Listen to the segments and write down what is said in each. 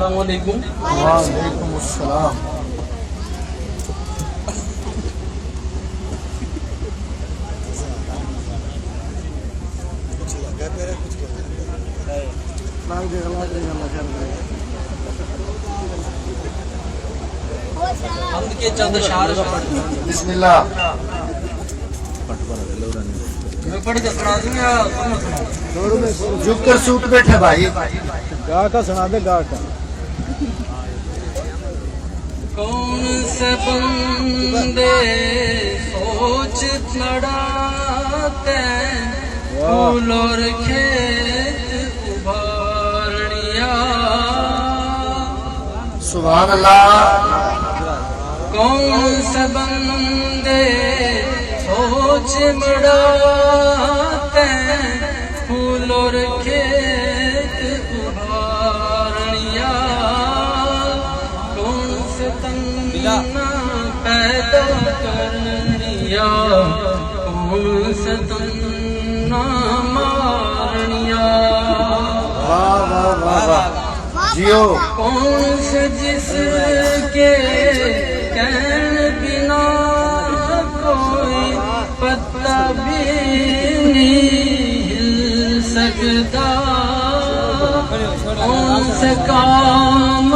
السلام علیکم. وعلیکم السلام. حمد کے چند اشعار بسم اللہ. میں پڑھ کے سنا دوں یا تم سناؤ؟ جھک کر سوٹ بیٹھے بھائی. گا کا سنا دے گا کا. کون سے بندے سوچ لڑاتے پھول اور کھیت ابھارنیا. سبحان اللہ. کون سے بندے سوچ مڑاتے پھول اور کھیت ابھارنیا. کون سے تنہا پیدا کرنیا کون سے تنہا مارنیا. واہ واہ واہ واہ. جیو. کون سے جس کے کہن بنا کوئی پتا بھی نہیں ہل سکتا. کون سے کام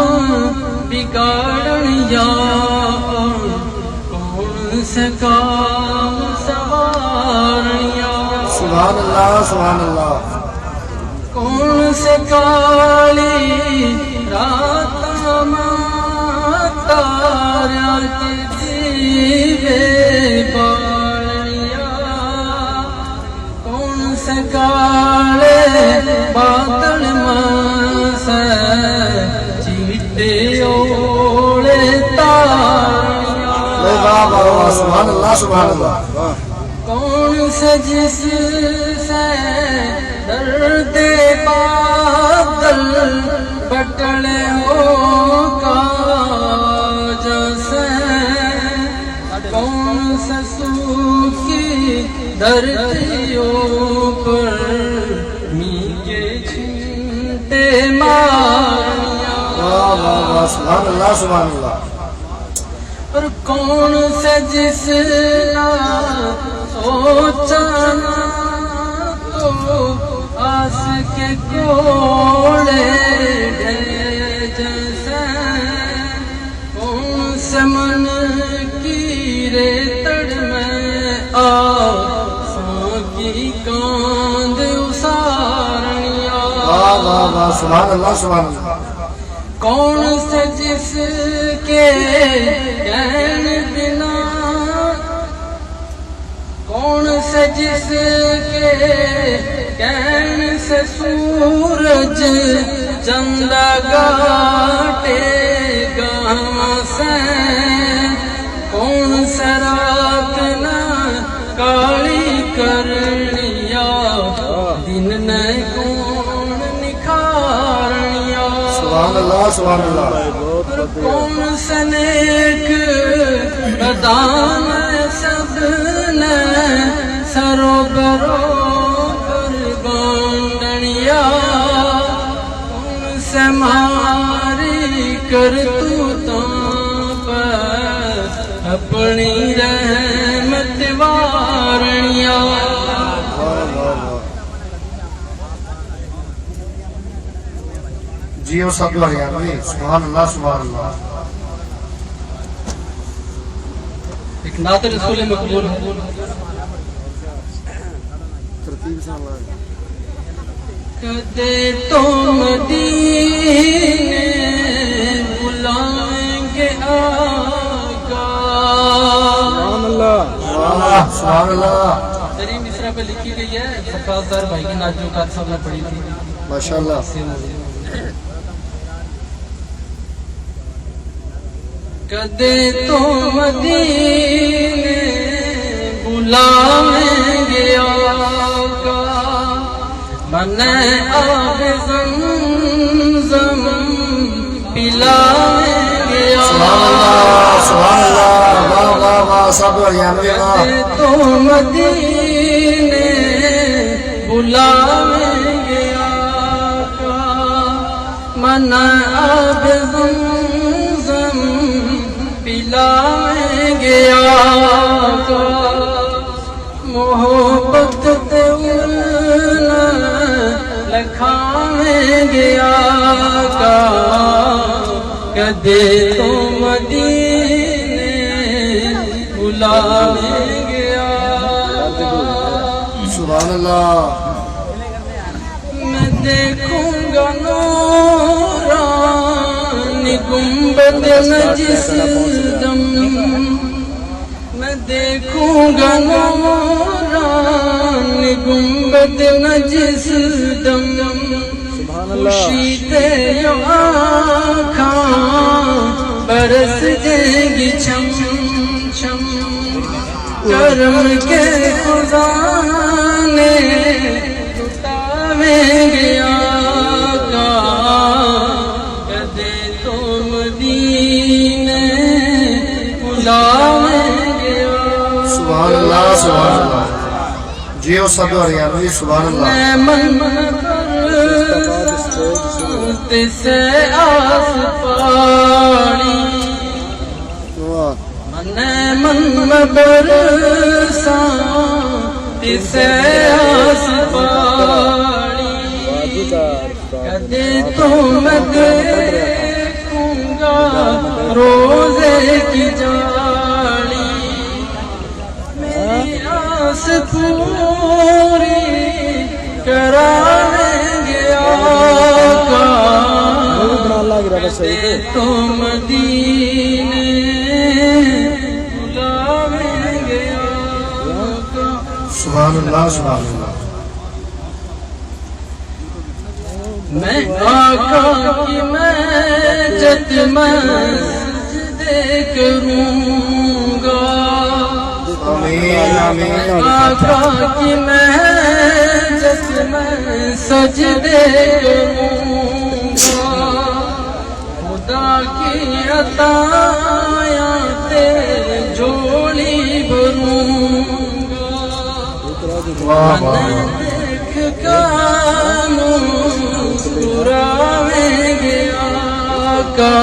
بگاڑن یا کون سے کام سوارنیا. سبحان اللہ سبحان اللہ. کون سے کالی رات تارا کے دیوے بالیا. کون سے کالے بادل سے چیٹے اوڑے تاریاں. واہ واہ واہ. سبحان اللہ سبحان اللہ. کون سے جس سے درد بادل بٹڑے ہو کا جیسے. کون سے سوکھی دھرتیوں پر میگے چھینٹے ماریاں. واہ واہ واہ. سبحان اللہ سبحان اللہ. اور کون سے جس نہ سوچا نہ تو آس کے کوڑے ڈھلے جیسے. کون سے من کی ریتڑ میں آسوں کی کاند اسارنیا. واہ واہ واہ. سبحان اللہ سبحان اللہ. کون سے جس کے کہن بنا کون سے جس کے کہن سے سورج چندہ گاٹے گا سے. کون سے رات نہ کالی کرنیا دن نہ کون نکھارنیا. سبحان اللہ سبحان اللہ. کون سے نیک بدان سب نے سرو برو پر گانڈنیا. کون سے ماری کرتوتاں پر اپنی رحمت وارنیا. جیو سب بڑھیا بھائی. سبحان اللہ سبحان اللہ. ایک نعت رسول مقبول ہے. ترتیب سے اللہ. کدے تو مدینے بلائیں گے آقا. سبحان اللہ. واہ سبحان اللہ. تری مصرع پہ لکھی گئی ہے. سفازدار بھائی کی نعت جو کات صاحب نے پڑھی تھی. ماشاءاللہ. کدے تو مدینے بلائیں گے آقا من آب زمزم پلائیں گے آقا. سبحان اللہ. واہ واہ واہ. سب بڑھیا بھائی. کدے تو مدینے بلائیں گے آقا من آب گیا کا کدے تو مدینے بلاویں گیا سبحان اللہ میں دیکھوں گا نورانی گنبد نجس دم میں دیکھوں گا نورانی گنبد نجس دم خوشی تے آنکھاں برس جائیں گی چھم چھم کرم کے خدا نے لٹاویں گیا کا کدے تو مدینے بلاویں گیا سبحان اللہ سبحان اللہ جیو سب ہریانوی سبحان اللہ سے آس پاڑی من برساں سے آس پاڑی کدے تو میں دیکھوں گا روزے کی جاڑی میری آس پوری کراویں گیا تو مدینے بلاویں گیا سبحان اللہ سبحان اللہ میں آقا کی مجد مسجدے کروں گا آمین آمین آقا کی مجد میں سجدے کروں گا خدا کی عطایاں تیرے جوڑی بھروں گا واہ واہ دیکھ کر مسکراویں گیا کا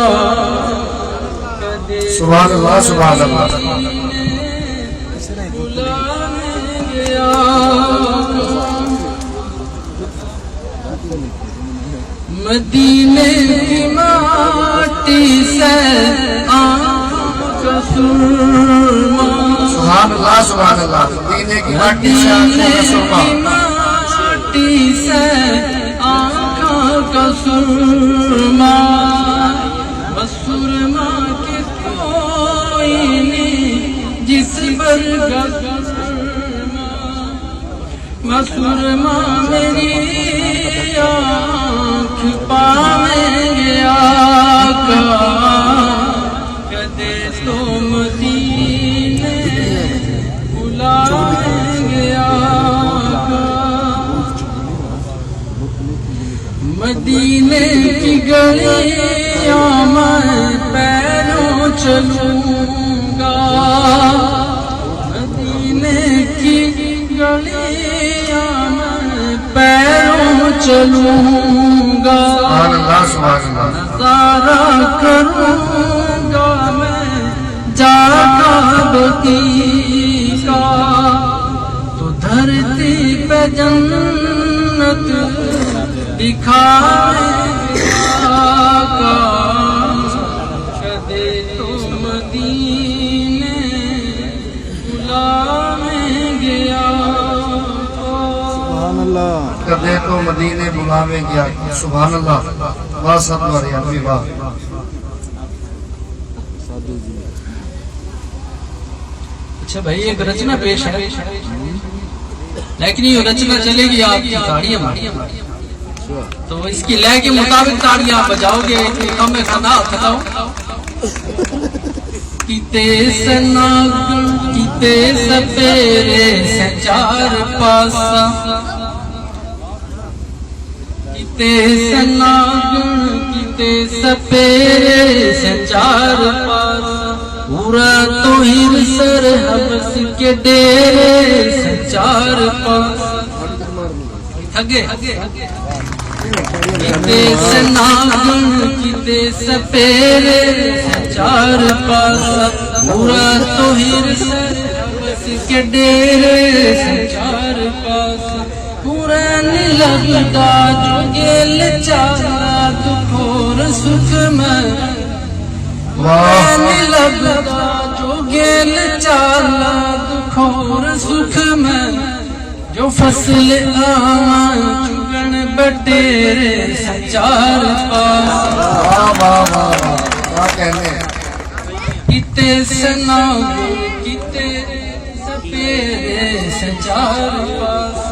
کدے سبحان اللہ سبحان اللہ بلاویں گیا مدینے کی ماٹی سے آنکھوں کا سرما سبحان اللہ سبحان اللہ مدینے کی مٹی سے آنکھوں کا سرما ماٹی سے آنکھوں کا سرما بس سرما کے کوئی نہیں جس پر کا سرما بس سرما میری آنکھ پاویں گیا کا کدے تو مدینے بلاویں گیا کا مدینے کی گلیاں میں پیروں چلوں گا مدینے کی گلیاں میں پیروں چلوں گا سبحان اللہ سبحان اللہ نظارہ کروں گا میں جاگا بتی کا تو دھرتی پہ جنت دکھائیں کا کدے تو مدینے بلاویں گیا سبحان اللہ کدے تو مدینے بلاویں گیا سبحان اللہ واہ سب ہریانوی واہ اچھا بھائی ایک رچنا پیش ہے لیکن یہ رچنا چلے گی آپ کی تاڑیاں تو اس کی لے کے مطابق تاڑیاں آپ بجاؤ گے کم میں خدا بتاؤ کیتے سناگن کیتے سپیرے سے چار پاسا کیتے سناگن کیتے سپیرے سے چار پاسا پورا تو ہر سر حبس کے ڈیرے سے چار پاسا تھگے کیتے سناگن کیتے سپیرے چار پاسا پورا تو ہر سر حبس کے ڈیرے سے چار پاسا برا نہیں لگتا جو گیل چالا دکھور سکھ میں برا نہیں لگتا جو گیل چالا دکھور سکھ میں جو فصل آواں چگن بٹیرے سچار پاس واہ واہ واہ کیا کہنے کتے سنا کتے سپیرے سچار پاس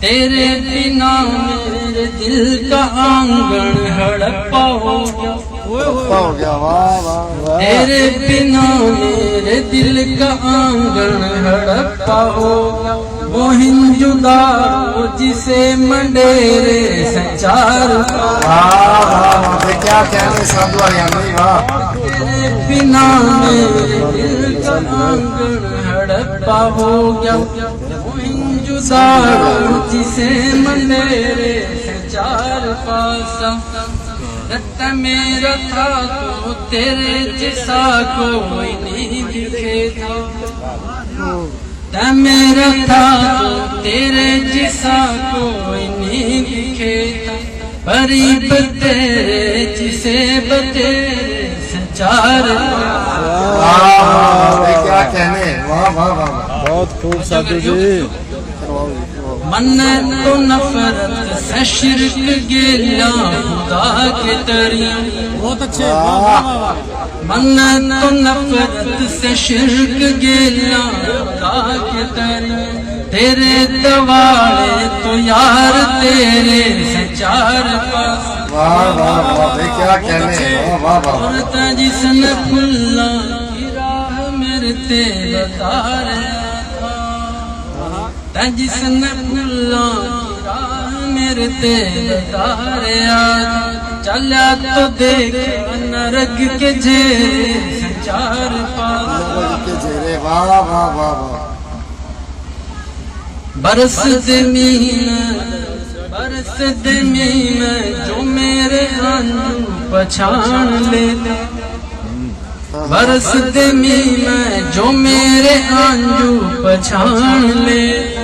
تیرے بنا میرے دل کا آنگن ہڑپا ہو گیا ہو گیا واہ واہ تیرے بنا میرے دل کا آنگن ہڑپا ہو گیا وہ ہندار جسے منڈیرے سچار واہ واہ کیا کہنے سادھو ہریانوی واہ تیرے بنا میرے دل کا آنگن ہڑپا ہو گیا وہ ہندار جسے منڈیرے سچار پاسا رت میرا تھا تو تیرے جیسا کوئی نہیں دکھے تھا میرا تھا تو تیرے جیسا کوئی نہیں دکھے تھا قریب تیرے جسے بتیرے سچار کیا کہنے واہ واہ واہ بہت خوب ساتھی جی منت تو نفرت سے شرک گیلا خدا کے ترین بہت اچھے منت تو نفرت سے شرک گیلا خدا کے ترین تیرے دوالے تو یار تیرے سچار پاس واہ واہ واہ کیا کہنے واہ واہ اور جس نے پھلا کی راہ میرے تے بتا رہا جس نے پھلا کی راہ میرے تے بتا رہا چلا تو دیکھ نرک کے جھیرے سچار پاس واہ واہ واہ واہ برس دمی میں جو میرے آنجو پچھان لیتے برس دمی میں جو میرے آنجو پچھان لیتے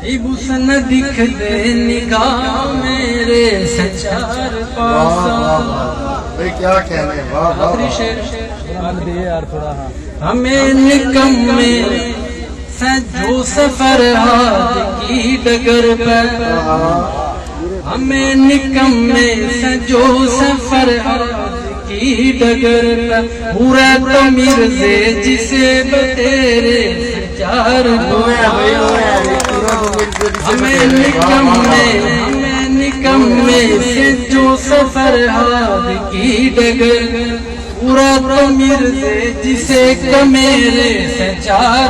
ابوس نہ دکھ دے نگاہ میرے سچار پاس کیا کہنے واہ واہ یار تھوڑا ہمیں نکمے جو سفر ہاتھ کی ڈگر پر ہمیں نکمے جو سفر ہاتھ کی ڈگر پر پورا تو مرزے جسے بتیرے سچار ہمیں نکمے سے جو سفر ہاتھ کی ڈگر پورا تو مرزے جسے کمیرے سچار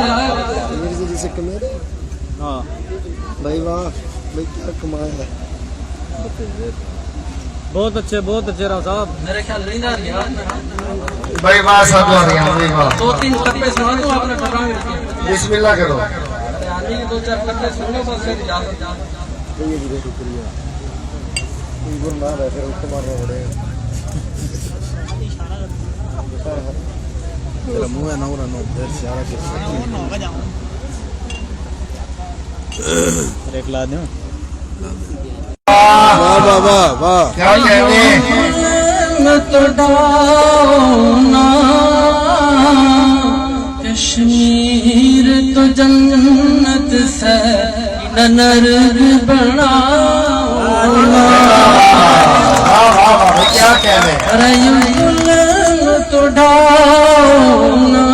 ہاں بھائی واہ بھائی کیا کمایا بہت اچھے راؤ صاحب میرے خیال نہیں آ گیا بھائی واہ سادھو ہریانوی واہ دو تین ٹپے سنا دوں آپ نے ٹپاؤں بسم اللہ کرو ہریانی کے دو چار ٹپے سن لو بس پھر اجازت لا دوں کیا کہنے تو ڈاؤنا کشمیر تو جنت سے نرگ بناؤنا کیا کہنے ریل تو ڈاؤنا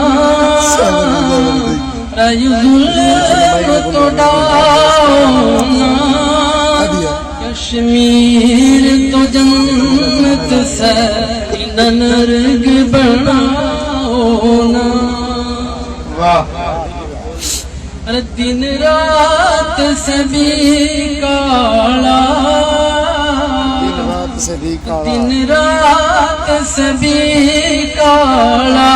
ریل تو ڈاؤنا کشمیر تو جنت سے نرگ بناؤنا دن رات سبھی کالا دن رات سبھی کالا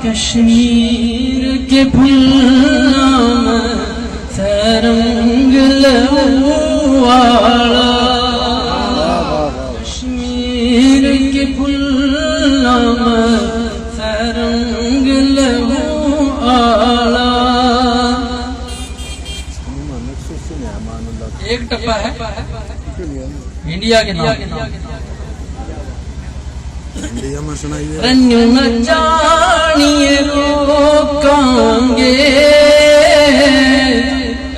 کشمیر کے پھولنا میں سرنگ لوالا کشمیر کے پھولنا میں سرنگ لوالا آلہ ایک ٹپا ہے انڈیا کے نام رنیو نہ جانیے روکاں گے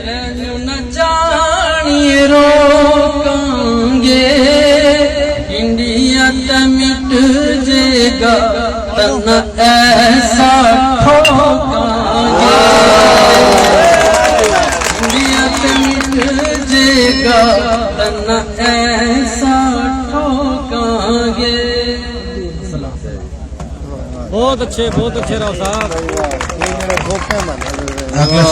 رنیو نہ جانیے روکاں گے انڈیا تے مٹ جے گا تن ایسا ٹھوکاں گے انڈیا تے مٹ جے گا تن ایسا ٹھوکاں گے بہت اچھے راؤ صاحب اگلا